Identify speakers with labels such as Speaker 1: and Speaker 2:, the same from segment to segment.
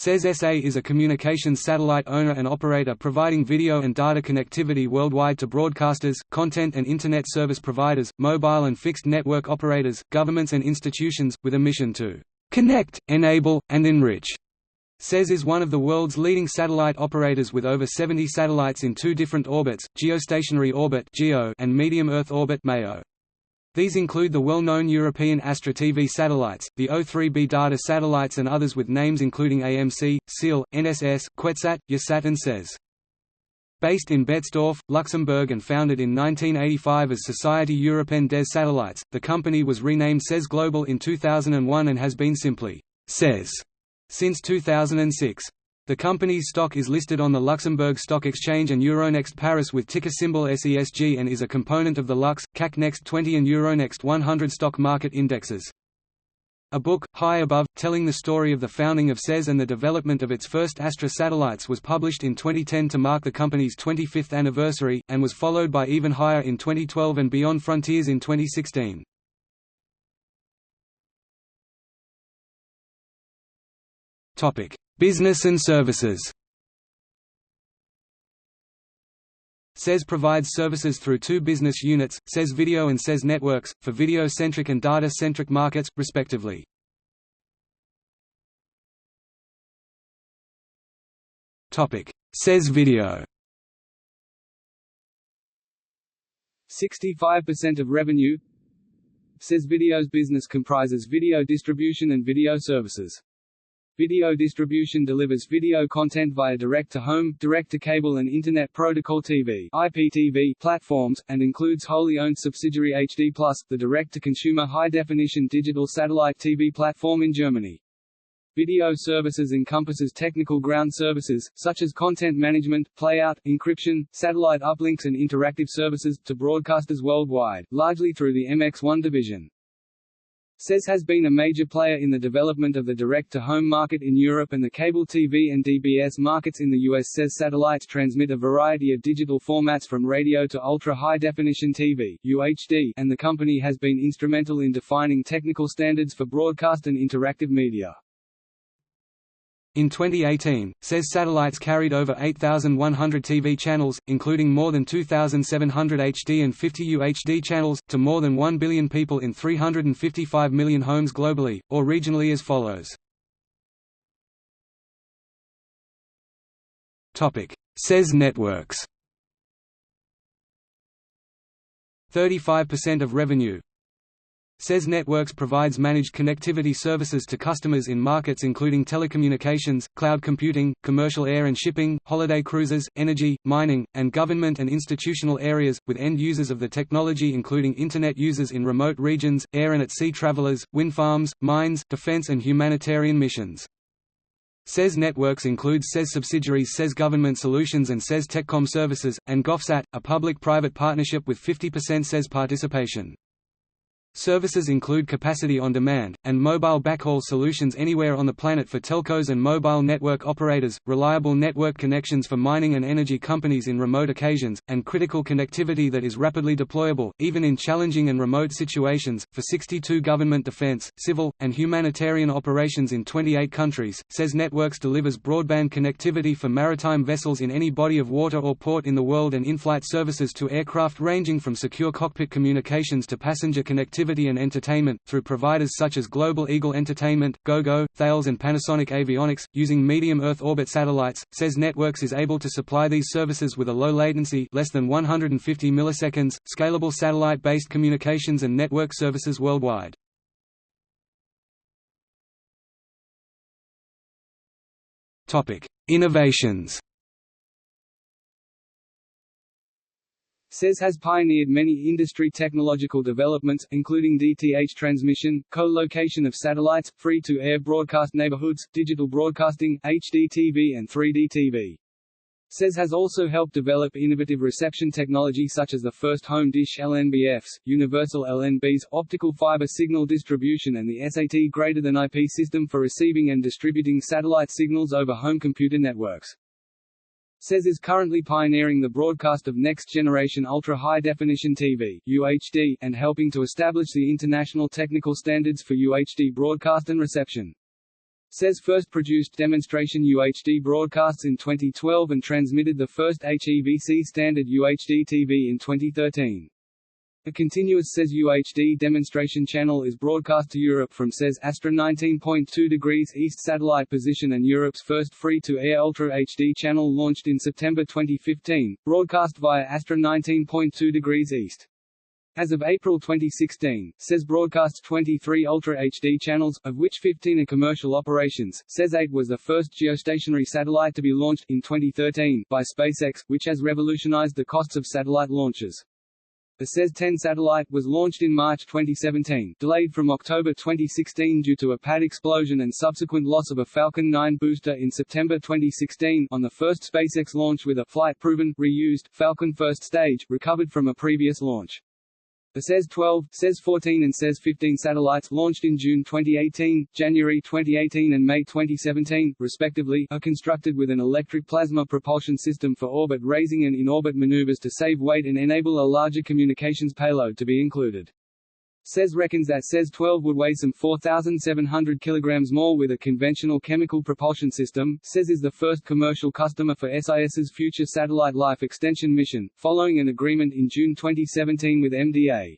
Speaker 1: SES SA is a communications satellite owner and operator providing video and data connectivity worldwide to broadcasters, content and Internet service providers, mobile and fixed network operators, governments and institutions, with a mission to connect, enable, and enrich. SES is one of the world's leading satellite operators with over 70 satellites in two different orbits, geostationary orbit and medium Earth orbit (MEO). These include the well-known European Astra TV satellites, the O3b data satellites and others with names including AMC, SEAL, NSS, QuetzSat, YaSat and SES. Based in Betzdorf, Luxembourg and founded in 1985 as Société Européenne des Satellites, the company was renamed SES Global in 2001 and has been simply SES since 2006. The company's stock is listed on the Luxembourg Stock Exchange and Euronext Paris with ticker symbol SESG and is a component of the Lux, CAC Next 20 and Euronext 100 stock market indexes. A book, High Above, telling the story of the founding of SES and the development of its first Astra satellites was published in 2010 to mark the company's 25th anniversary, and was followed by Even Higher in 2012 and Beyond Frontiers in 2016. Business and services. SES provides services through two business units, SES Video and SES Networks, for video-centric and data-centric markets, respectively. SES Video. 65% of revenue. SES Video's business comprises video distribution and video services. Video distribution delivers video content via direct-to-home, direct-to-cable and Internet Protocol TV (IPTV) platforms, and includes wholly owned subsidiary HD+, the direct-to-consumer high-definition digital satellite TV platform in Germany. Video services encompasses technical ground services, such as content management, playout, encryption, satellite uplinks and interactive services, to broadcasters worldwide, largely through the MX1 division. SES has been a major player in the development of the direct-to-home market in Europe and the cable TV and DBS markets in the US. SES satellites transmit a variety of digital formats from radio to ultra-high-definition TV (UHD), and the company has been instrumental in defining technical standards for broadcast and interactive media. In 2018, SES satellites carried over 8,100 TV channels, including more than 2,700 HD and 50 UHD channels, to more than 1 billion people in 355 million homes globally, or regionally as follows. SES Networks. 35% of revenue. SES Networks provides managed connectivity services to customers in markets including telecommunications, cloud computing, commercial air and shipping, holiday cruises, energy, mining, and government and institutional areas, with end users of the technology including Internet users in remote regions, air and at sea travelers, wind farms, mines, defense and humanitarian missions. SES Networks includes SES subsidiaries SES Government Solutions and SES Telecom Services, and GovSat, a public-private partnership with 50% SES participation. Services include capacity on demand, and mobile backhaul solutions anywhere on the planet for telcos and mobile network operators, reliable network connections for mining and energy companies in remote occasions, and critical connectivity that is rapidly deployable, even in challenging and remote situations, for 62 government defense, civil, and humanitarian operations in 28 countries. SES Networks delivers broadband connectivity for maritime vessels in any body of water or port in the world and in-flight services to aircraft ranging from secure cockpit communications to passenger connectivity and entertainment, through providers such as Global Eagle Entertainment, GoGo, Thales and Panasonic Avionics. Using medium Earth orbit satellites, SES Networks is able to supply these services with a low latency, less than 150 milliseconds, scalable satellite-based communications and network services worldwide. Innovations. SES has pioneered many industry technological developments, including DTH transmission, co-location of satellites, free-to-air broadcast neighborhoods, digital broadcasting, HD TV and 3D TV. SES has also helped develop innovative reception technology such as the first home dish LNBFs, universal LNBs, optical fiber signal distribution and the SAT-greater-than-IP system for receiving and distributing satellite signals over home computer networks. SES is currently pioneering the broadcast of next-generation ultra-high-definition TV (UHD) and helping to establish the international technical standards for UHD broadcast and reception. SES first produced demonstration UHD broadcasts in 2012 and transmitted the first HEVC standard UHD TV in 2013. A continuous SES UHD demonstration channel is broadcast to Europe from SES Astra 19.2 degrees east satellite position, and Europe's first free-to-air Ultra HD channel launched in September 2015, broadcast via Astra 19.2 degrees east. As of April 2016, SES broadcasts 23 Ultra HD channels, of which 15 are commercial operations. SES 8 was the first geostationary satellite to be launched, in 2013, by SpaceX, which has revolutionized the costs of satellite launches. The SES 10 satellite was launched in March 2017, delayed from October 2016 due to a pad explosion and subsequent loss of a Falcon 9 booster in September 2016, on the first SpaceX launch with a flight-proven, reused, Falcon first stage, recovered from a previous launch. The SES 12, SES 14 and SES 15 satellites launched in June 2018, January 2018 and May 2017, respectively, are constructed with an electric plasma propulsion system for orbit raising and in-orbit maneuvers to save weight and enable a larger communications payload to be included. SES reckons that SES 12 would weigh some 4,700 kg more with a conventional chemical propulsion system. SES is the first commercial customer for SIS's future satellite life extension mission, following an agreement in June 2017 with MDA.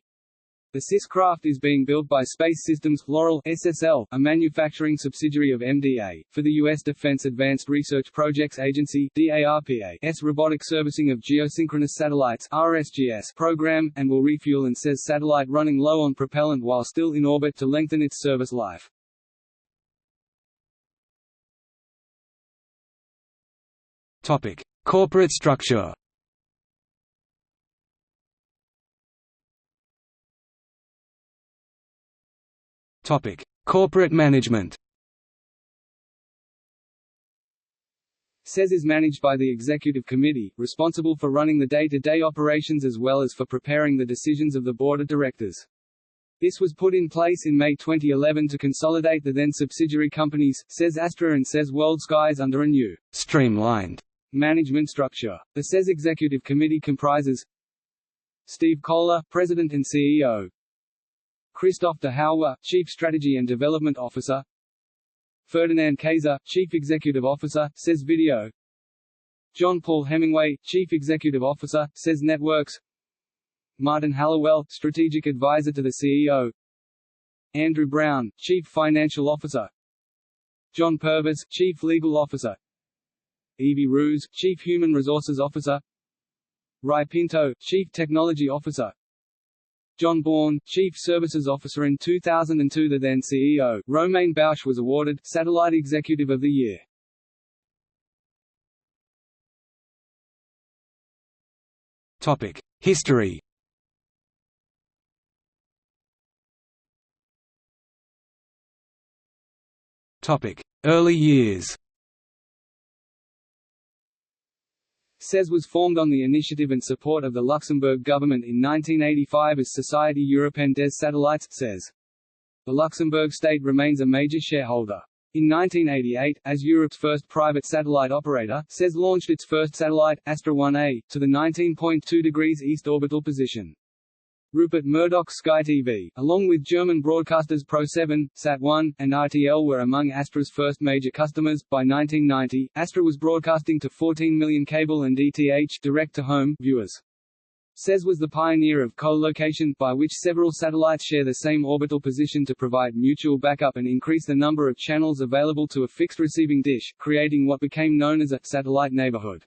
Speaker 1: The SIS craft is being built by Space Systems Loral SSL, a manufacturing subsidiary of MDA, for the U.S. Defense Advanced Research Projects Agency (DARPA's Robotic Servicing of Geosynchronous Satellites (RSGS) program, and will refuel and SES satellite running low on propellant while still in orbit to lengthen its service life. Topic: Corporate structure. Topic: Corporate management. SES is managed by the Executive Committee, responsible for running the day-to-day operations as well as for preparing the decisions of the Board of Directors. This was put in place in May 2011 to consolidate the then subsidiary companies, SES Astra and SES World Skies, under a new, streamlined management structure. The SES Executive Committee comprises Steve Kohler, President and CEO; Christoph de Houwer, Chief Strategy and Development Officer; Ferdinand Kaiser, Chief Executive Officer, SES Video; John Paul Hemingway, Chief Executive Officer, SES Networks; Martin Hallowell, Strategic Advisor to the CEO; Andrew Brown, Chief Financial Officer; John Purvis, Chief Legal Officer; Evie Roos, Chief Human Resources Officer; Rai Pinto, Chief Technology Officer; John Bourne, Chief Services Officer. In 2002, the then CEO, Romain Bausch, was awarded Satellite Executive of the Year. Topic: History. Topic: Early years. SES was formed on the initiative and support of the Luxembourg government in 1985 as Société Européenne des Satellites (SES). The Luxembourg state remains a major shareholder. In 1988, as Europe's first private satellite operator, SES launched its first satellite, Astra 1A, to the 19.2 degrees east orbital position. Rupert Murdoch's Sky TV, along with German broadcasters Pro7, Sat1, and RTL, were among Astra's first major customers. By 1990, Astra was broadcasting to 14 million cable and DTH direct-to-home viewers. SES was the pioneer of co-location, by which several satellites share the same orbital position to provide mutual backup and increase the number of channels available to a fixed receiving dish, creating what became known as a satellite neighborhood.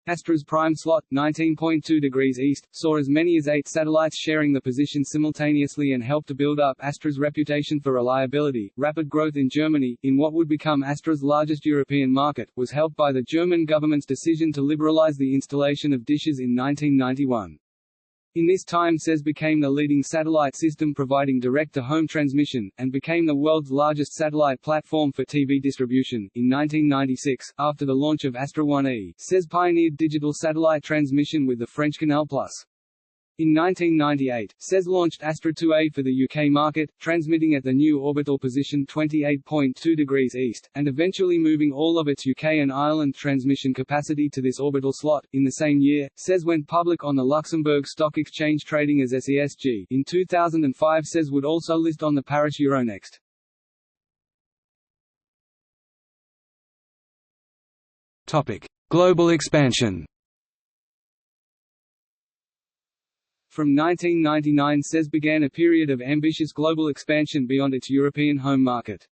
Speaker 1: Astra's prime slot, 19.2 degrees east, saw as many as 8 satellites sharing the position simultaneously and helped to build up Astra's reputation for reliability. Rapid growth in Germany, in what would become Astra's largest European market, was helped by the German government's decision to liberalize the installation of dishes in 1991. In this time, SES became the leading satellite system providing direct-to-home transmission, and became the world's largest satellite platform for TV distribution. In 1996, after the launch of Astra 1E, SES pioneered digital satellite transmission with the French Canal+. In 1998, SES launched Astra 2A for the UK market, transmitting at the new orbital position 28.2 degrees east, and eventually moving all of its UK and Ireland transmission capacity to this orbital slot. In the same year, SES went public on the Luxembourg Stock Exchange trading as SESG. In 2005, SES would also list on the Paris Euronext. Global expansion.
Speaker 2: From 1999, SES began a period of ambitious global expansion beyond its European home market.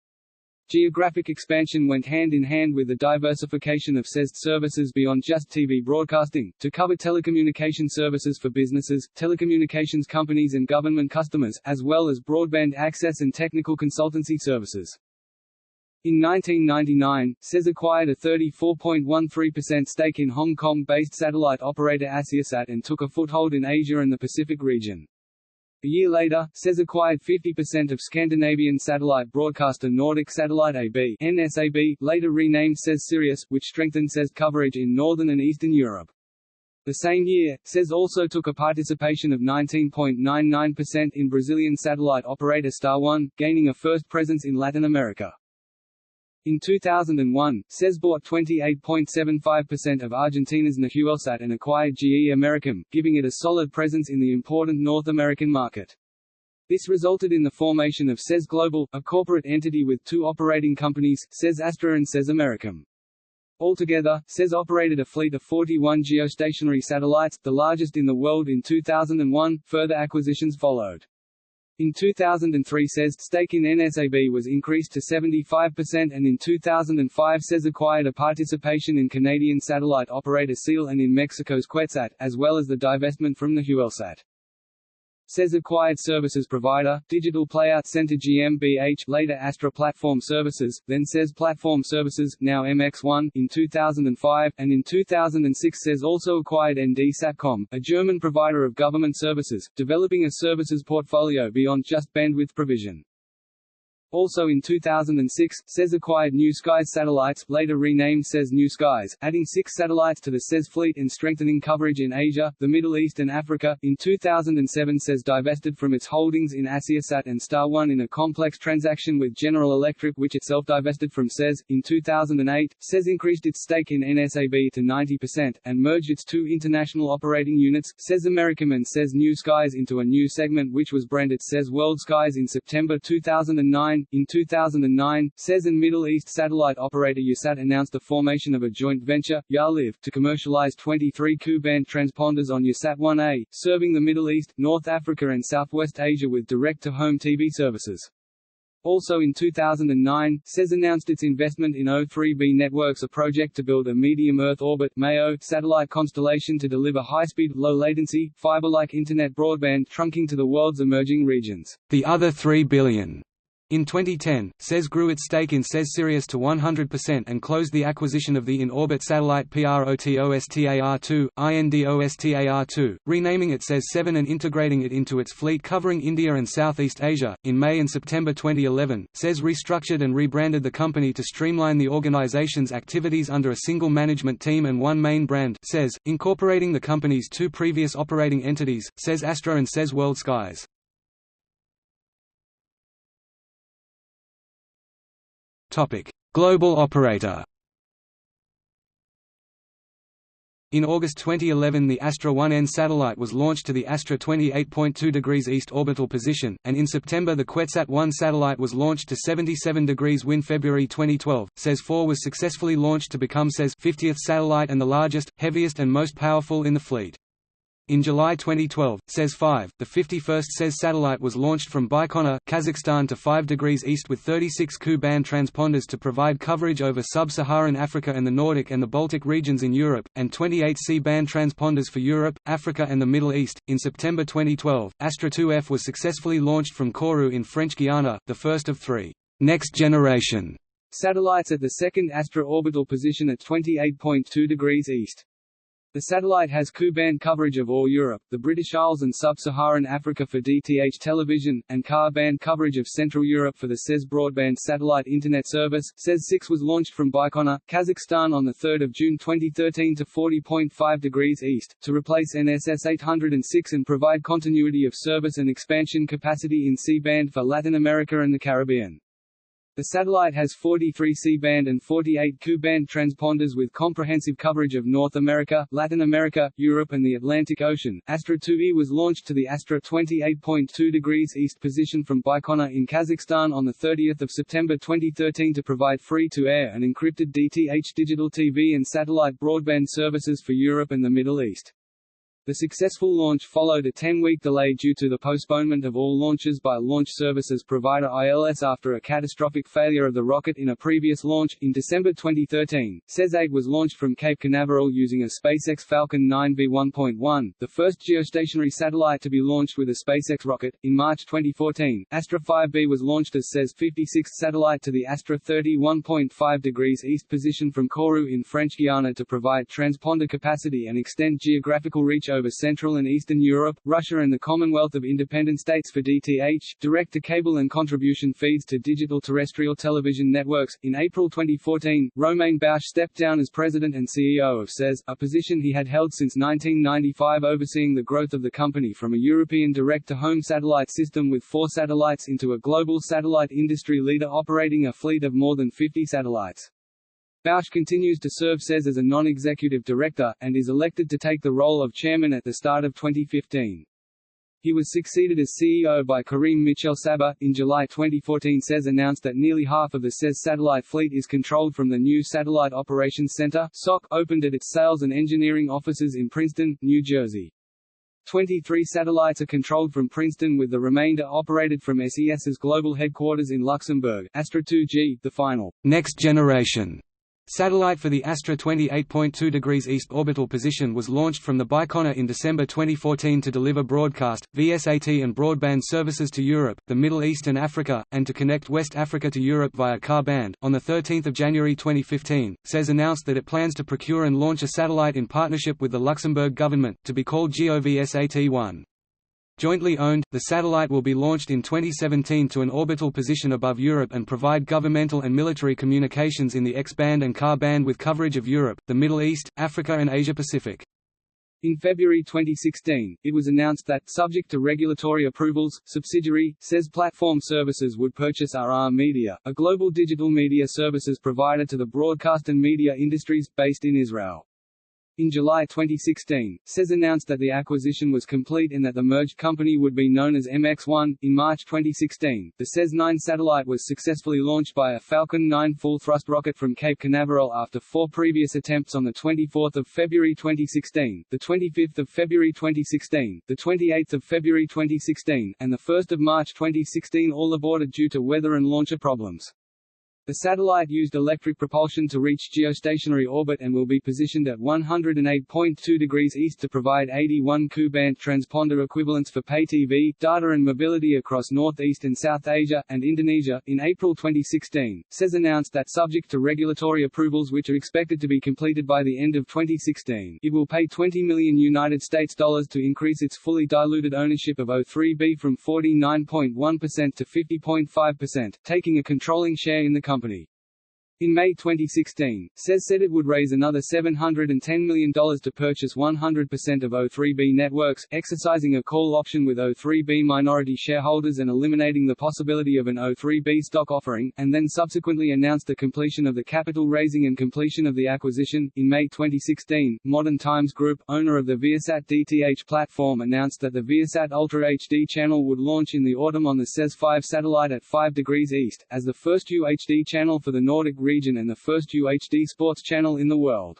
Speaker 2: Geographic expansion went hand in hand with the diversification of SES services beyond just TV broadcasting, to cover telecommunication services for businesses, telecommunications companies and government customers, as well as broadband access and technical consultancy services. In 1999, SES acquired a 34.13% stake in Hong Kong-based satellite operator AsiaSat and took a foothold in Asia and the Pacific region. A year later, SES acquired 50% of Scandinavian satellite broadcaster Nordic Satellite AB (NSAB), later renamed SES Sirius, which strengthened SES coverage in Northern and Eastern Europe. The same year, SES also took a participation of 19.99% in Brazilian satellite operator Star One, gaining a first presence in Latin America. In 2001, SES bought 28.75% of Argentina's Nahuelsat and acquired GE Americam, giving it a solid presence in the important North American market. This resulted in the formation of SES Global, a corporate entity with two operating companies, SES Astra and SES Americam. Altogether, SES operated a fleet of 41 geostationary satellites, the largest in the world in 2001. Further acquisitions followed. In 2003, SES' stake in NSAB was increased to 75%, and in 2005 SES acquired a participation in Canadian satellite operator SEAL and in Mexico's QuetzSat, as well as the divestment from Nahuelsat. SES acquired services provider, digital player Center GmbH, later Astra Platform Services, then SES Platform Services, now MX1, in 2005, and in 2006 SES also acquired ND Satcom, a German provider of government services, developing a services portfolio beyond just bandwidth provision. Also in 2006, SES acquired New Skies Satellites, later renamed SES New Skies, adding 6 satellites to the SES fleet and strengthening coverage in Asia, the Middle East and Africa. In 2007 SES divested from its holdings in AsiaSat and Star One in a complex transaction with General Electric, which itself divested from SES. In 2008, SES increased its stake in NSAB to 90%, and merged its two international operating units, SES Americam and SES New Skies, into a new segment which was branded SES World Skies in September 2009. In 2009, SES and Middle East satellite operator USAT announced the formation of a joint venture, YaLive, to commercialize 23 Ku-band transponders on USAT-1A, serving the Middle East, North Africa and Southwest Asia with direct-to-home TV services. Also in 2009, SES announced its investment in O3b Networks, a project to build a medium Earth orbit (MEO) satellite constellation to deliver high-speed, low-latency, fiber-like internet broadband trunking to the world's emerging regions.
Speaker 1: The other $3 billion. In 2010, SES grew its stake in SES Sirius to 100% and closed the acquisition of the in-orbit satellite PROTOSTAR-2, INDOSTAR-2, renaming it SES-7 and integrating it into its fleet covering India and Southeast Asia. In May and September 2011, SES restructured and rebranded the company to streamline the organization's activities under a single management team and one main brand, SES, incorporating the company's two previous operating entities, SES Astra and SES World Skies. Global operator. In August 2011 the Astra 1N satellite was launched to the Astra 28.2 degrees east orbital position, and in September the QuetzSat-1 satellite was launched to 77 degrees wind. February 2012, SES-4 was successfully launched to become SES' 50th satellite and the largest, heaviest and most powerful in the fleet. In July 2012, SES-5, the 51st SES satellite, was launched from Baikonur, Kazakhstan to 5 degrees east with 36 Ku-band transponders to provide coverage over sub-Saharan Africa and the Nordic and the Baltic regions in Europe, and 28 C-band transponders for Europe, Africa and the Middle East. In September 2012, Astra 2F was successfully launched from Kourou in French Guiana, the first of 3 next-generation satellites at the second Astra orbital position at 28.2 degrees east. The satellite has Ku-band coverage of all Europe, the British Isles and Sub-Saharan Africa for DTH television, and Ka-band coverage of Central Europe for the SES broadband satellite internet service. SES-6 was launched from Baikonur, Kazakhstan on 3 June 2013 to 40.5 degrees east, to replace NSS 806 and provide continuity of service and expansion capacity in C-band for Latin America and the Caribbean.
Speaker 2: The satellite has 43 C-band and 48 Ku-band transponders with comprehensive coverage of North America, Latin America, Europe and the Atlantic Ocean. Astra 2E was launched to the Astra 28.2 degrees east position from Baikonur in Kazakhstan on 30 September 2013 to provide free-to-air and encrypted DTH digital TV and satellite broadband services for Europe and the Middle East. The successful launch followed a 10-week delay due to the postponement of all launches by launch services provider ILS after a catastrophic failure of the rocket in a previous launch. In December 2013, SES-8 was launched from Cape Canaveral using a SpaceX Falcon 9 V1.1, the first geostationary satellite to be launched with a SpaceX rocket. In March 2014, Astra 5B was launched as SES 56th satellite to the Astra 31.5 degrees east position from Kourou in French Guiana to provide transponder capacity and extend geographical reach over Central and Eastern Europe, Russia and the Commonwealth of Independent States for DTH, direct-to-cable and contribution feeds to digital terrestrial television networks. In April 2014, Romain Bausch stepped down as president and CEO of SES, a position he had held since 1995, overseeing the growth of the company from a European direct-to-home satellite system with 4 satellites into a global satellite industry leader operating a fleet of more than 50 satellites. Bausch continues to serve SES as a non-executive director, and is elected to take the role of chairman at the start of 2015. He was succeeded as CEO by Karim Michel Saba. In July 2014, SES announced that nearly half of the SES satellite fleet is controlled from the new Satellite Operations Center (SOC), opened at its sales and engineering offices in Princeton, New Jersey. 23 satellites are controlled from Princeton with the remainder operated from SES's global headquarters in Luxembourg. Astra 2G, the final next generation satellite for the Astra 28.2 degrees east orbital position, was launched from the Baikonur in December 2014 to deliver broadcast, VSAT and broadband services to Europe, the Middle East and Africa, and to connect West Africa to Europe via Ka-band. On 13 January 2015, SES announced that it plans to procure and launch a satellite in partnership with the Luxembourg government, to be called GeoVSAT-1. Jointly owned, the satellite will be launched in 2017 to an orbital position above Europe and provide governmental and military communications in the X-band and Ka-band with coverage of Europe, the Middle East, Africa and Asia-Pacific. In February 2016, it was announced that, subject to regulatory approvals, subsidiary, SES Platform Services would purchase RR Media, a global digital media services provider to the broadcast and media industries, based in Israel. In July 2016, SES announced that the acquisition was complete and that the merged company would be known as MX1. In March 2016, the SES-9 satellite was successfully launched by a Falcon 9 full-thrust rocket from Cape Canaveral after 4 previous attempts on 24 February 2016, 25 February 2016, 28 February 2016, and 1 March 2016, all aborted due to weather and launcher problems. The satellite used electric propulsion to reach geostationary orbit and will be positioned at 108.2 degrees east to provide 81 Ku-band transponder equivalents for pay TV, data and mobility across Northeast and South Asia, and Indonesia. In April 2016, SES announced that, subject to regulatory approvals which are expected to be completed by the end of 2016, it will pay $20 million to increase its fully diluted ownership of O3B from 49.1% to 50.5%, taking a controlling share in the company. In May 2016, SES said it would raise another $710 million to purchase 100% of O3B Networks, exercising a call option with O3B minority shareholders and eliminating the possibility of an O3B stock offering, and then subsequently announced the completion of the capital raising and completion of the acquisition. In May 2016, Modern Times Group, owner of the Viasat DTH platform, announced that the Viasat Ultra HD channel would launch in the autumn on the SES-5 satellite at 5 degrees east, as the first UHD channel for the Nordic region and the first UHD sports channel in the world.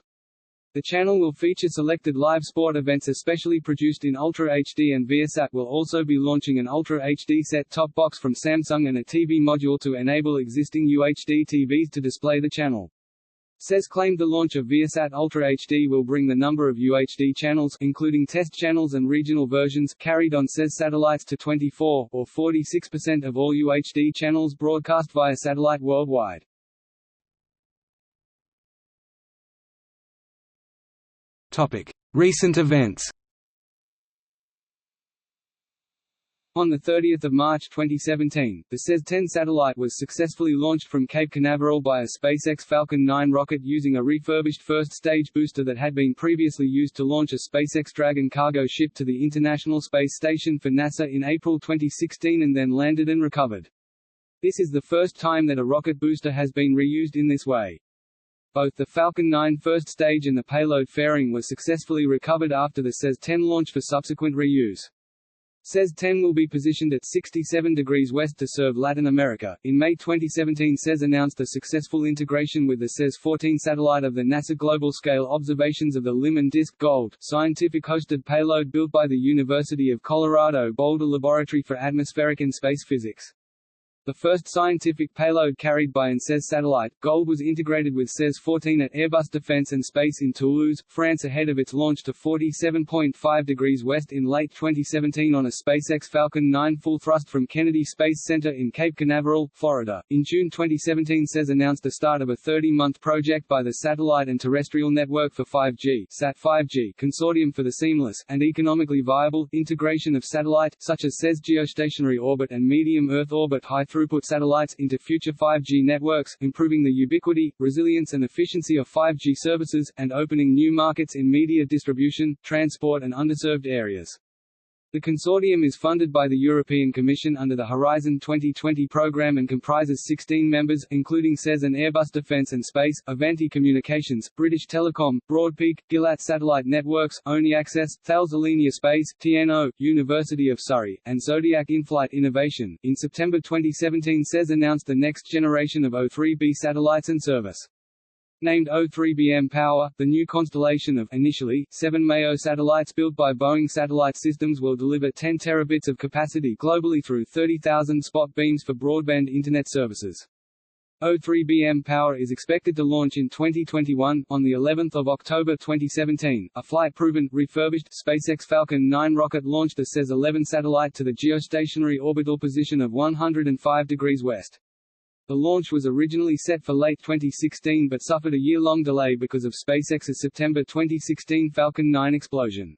Speaker 2: The channel will feature selected live sport events especially produced in Ultra HD, and Viasat will also be launching an Ultra HD set-top box from Samsung and a TV module to enable existing UHD TVs to display the channel. SES claimed the launch of Viasat Ultra HD will bring the number of UHD channels, including test channels and regional versions, carried on SES satellites to 24, or 46% of all UHD channels broadcast via satellite worldwide. Recent events. On 30 March 2017, the SES-10 satellite was successfully launched from Cape Canaveral by a SpaceX Falcon 9 rocket using a refurbished first-stage booster that had been previously used to launch a SpaceX Dragon cargo ship to the International Space Station for NASA in April 2016 and then landed and recovered. This is the first time that a rocket booster has been reused in this way. Both the Falcon 9 first stage and the payload fairing were successfully recovered after the SES-10 launch for subsequent reuse. SES-10 will be positioned at 67 degrees west to serve Latin America. In May 2017, SES announced a successful integration with the SES-14 satellite of the NASA Global Scale Observations of the Limb and Disk Gold scientific hosted payload built by the University of Colorado Boulder Laboratory for Atmospheric and Space Physics. The first scientific payload carried by an SES satellite, Gold, was integrated with SES-14 at Airbus Defence and Space in Toulouse, France ahead of its launch to 47.5 degrees west in late 2017 on a SpaceX Falcon 9 full thrust from Kennedy Space Center in Cape Canaveral, Florida. In June 2017, SES announced the start of a 30-month project by the Satellite and Terrestrial Network for 5G (SAT-5G) consortium for the seamless and economically viable integration of satellite, such as SES geostationary orbit and medium Earth orbit high-throughput satellites, into future 5G networks, improving the ubiquity, resilience and efficiency of 5G services, and opening new markets in media distribution, transport and underserved areas. The consortium is funded by the European Commission under the Horizon 2020 program and comprises 16 members, including SES and Airbus Defence and Space, Avanti Communications, British Telecom, Broadpeak, Gilat Satellite Networks, Oni Access, Thales Alenia Space, TNO, University of Surrey, and Zodiac In-Flight Innovation. In September 2017, SES announced the next generation of O3B satellites and service. Named O3B Power, the new constellation of initially 7 MEO satellites built by Boeing Satellite Systems will deliver 10 terabits of capacity globally through 30,000 spot beams for broadband Internet services. O3B Power is expected to launch in 2021. On the 11th of October 2017, a flight-proven, refurbished SpaceX Falcon 9 rocket launched a SES-11 satellite to the geostationary orbital position of 105 degrees west. The launch was originally set for late 2016 but suffered a year-long delay because of SpaceX's September 2016 Falcon 9 explosion.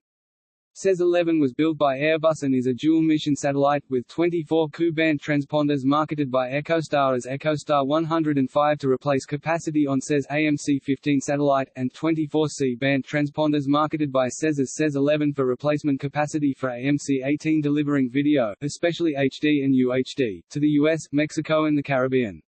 Speaker 2: SES-11 was built by Airbus and is a dual-mission satellite, with 24 Ku-band transponders marketed by EchoStar as EchoStar 105 to replace capacity on SES AMC-15 satellite, and 24 C-band transponders marketed by SES as SES-11 for replacement capacity for AMC-18, delivering video, especially HD and UHD, to the US, Mexico and the Caribbean.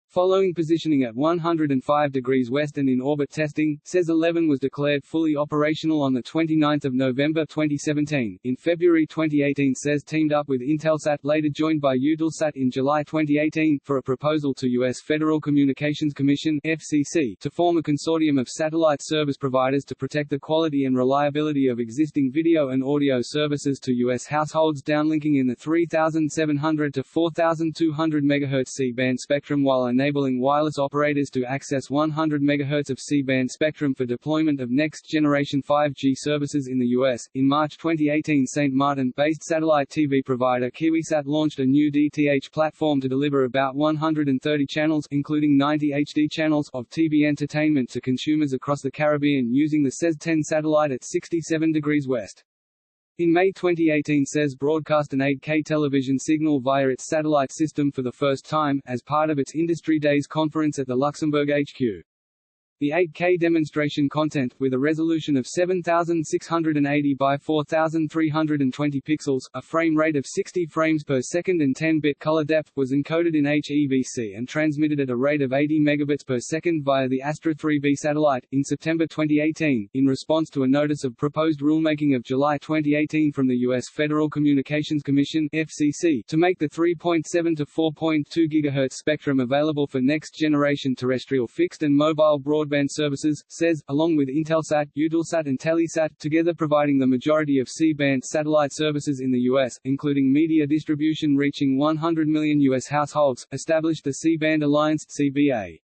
Speaker 2: Following positioning at 105 degrees west and in orbit testing, SES-11 was declared fully operational on 29 November 2017. In February 2018, SES teamed up with Intelsat, later joined by Eutelsat in July 2018, for a proposal to U.S. Federal Communications Commission (FCC) to form a consortium of satellite service providers to protect the quality and reliability of existing video and audio services to U.S. households, downlinking in the 3,700 to 4,200 MHz C-band spectrum while enabling wireless operators to access 100 MHz of C-band spectrum for deployment of next-generation 5G services in the U.S. In March 2018, St. Martin-based satellite TV provider KiwiSat launched a new DTH platform to deliver about 130 channels, including 90 HD channels, of TV entertainment to consumers across the Caribbean using the SES-10 satellite at 67 degrees west. In May 2018, SES broadcast an 8K television signal via its satellite system for the first time, as part of its Industry Days conference at the Luxembourg HQ. The 8K demonstration content, with a resolution of 7,680 by 4,320 pixels, a frame rate of 60 frames per second and 10-bit color depth, was encoded in HEVC and transmitted at a rate of 80 megabits per second via the Astra 3B satellite. In September 2018, in response to a notice of proposed rulemaking of July 2018 from the U.S. Federal Communications Commission (FCC) to make the 3.7 to 4.2 GHz spectrum available for next-generation terrestrial fixed and mobile broadband services, SES, along with Intelsat, Eutelsat and Telesat, together providing the majority of C-band satellite services in the U.S., including media distribution reaching 100 million U.S. households, established the C-band Alliance (CBA).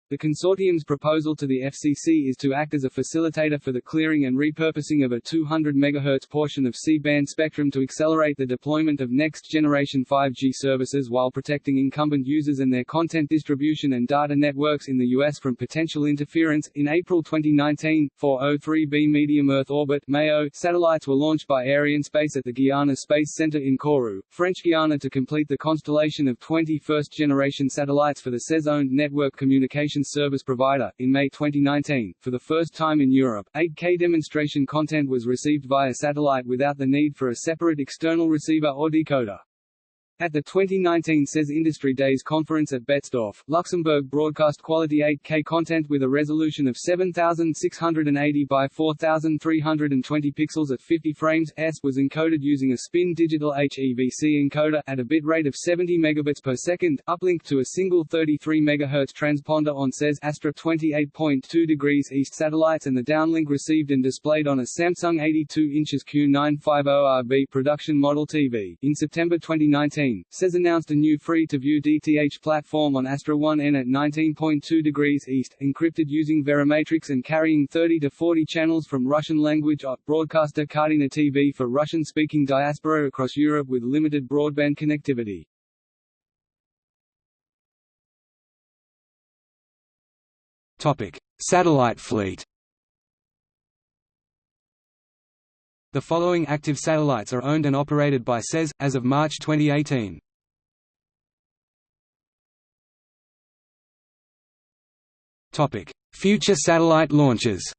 Speaker 2: The consortium's proposal to the FCC is to act as a facilitator for the clearing and repurposing of a 200 MHz portion of C-band spectrum to accelerate the deployment of next-generation 5G services while protecting incumbent users and their content distribution and data networks in the U.S. from potential interference. In April 2019, 4 O3B Medium Earth Orbit (MEO) satellites were launched by Arianespace at the Guiana Space Center in Kourou, French Guiana, to complete the constellation of 20 first-generation satellites for the SES-owned network communications service provider. In May 2019, for the first time in Europe, 8K demonstration content was received via satellite without the need for a separate external receiver or decoder. At the 2019 SES Industry Days conference at Betzdorf, Luxembourg broadcast quality 8K content with a resolution of 7680 by 4320 pixels at 50 frames. S was encoded using a spin digital HEVC encoder at a bit rate of 70 megabits per second, uplinked to a single 33 MHz transponder on SES Astra 28.2 degrees east satellites, and the downlink received and displayed on a Samsung 82 inches Q950RB production model TV. In September 2019, SES announced a new free-to-view DTH platform on Astra 1N at 19.2 degrees east, encrypted using Verimatrix and carrying 30 to 40 channels from Russian-language broadcaster Kartina TV for Russian-speaking diaspora across Europe with limited broadband connectivity.
Speaker 1: Topic: Satellite fleet. The following active satellites are owned and operated by SES, as of March 2018. Future satellite launches.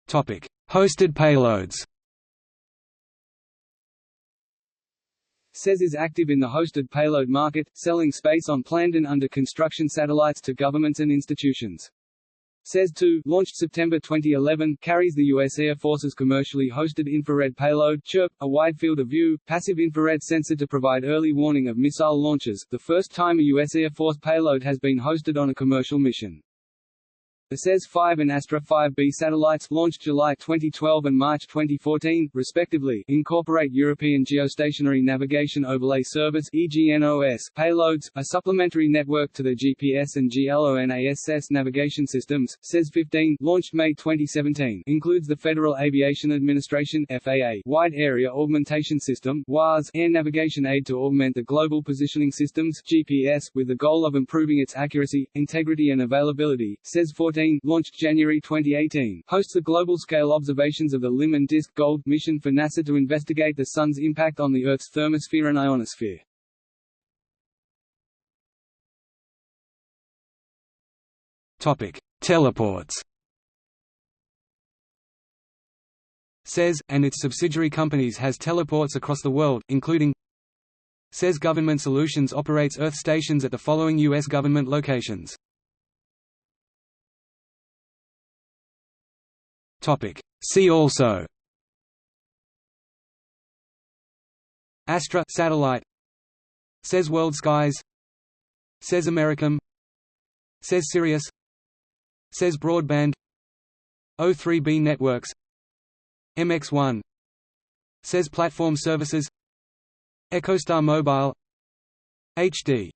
Speaker 1: Hosted payloads.
Speaker 2: SES is active in the hosted payload market, selling space on planned and under construction satellites to governments and institutions. SES-2, launched September 2011, carries the U.S. Air Force's commercially hosted infrared payload, CHIRP, a wide field of view, passive infrared sensor to provide early warning of missile launches, the first time a U.S. Air Force payload has been hosted on a commercial mission. The SES-5 and Astra 5B satellites, launched July 2012 and March 2014, respectively, incorporate European Geostationary Navigation Overlay Service (EGNOS) payloads, a supplementary network to the GPS and GLONASS navigation systems. SES-15, launched May 2017, includes the Federal Aviation Administration (FAA) Wide Area Augmentation System (WAAS) air navigation aid to augment the Global Positioning Systems (GPS), with the goal of improving its accuracy, integrity and availability. SES-14, launched January 2018, hosts the global-scale observations of the LIM and DISC Gold mission for NASA to investigate the Sun's impact on the Earth's thermosphere and ionosphere.
Speaker 1: Teleports. SES, and its subsidiary companies has teleports across the world, including SES Government Solutions operates Earth stations at the following U.S. government locations. See also: Astra satellite, SES World Skies, SES Americam, SES Sirius, SES Broadband, O3B Networks, MX1, SES Platform Services, EchoStar Mobile, HD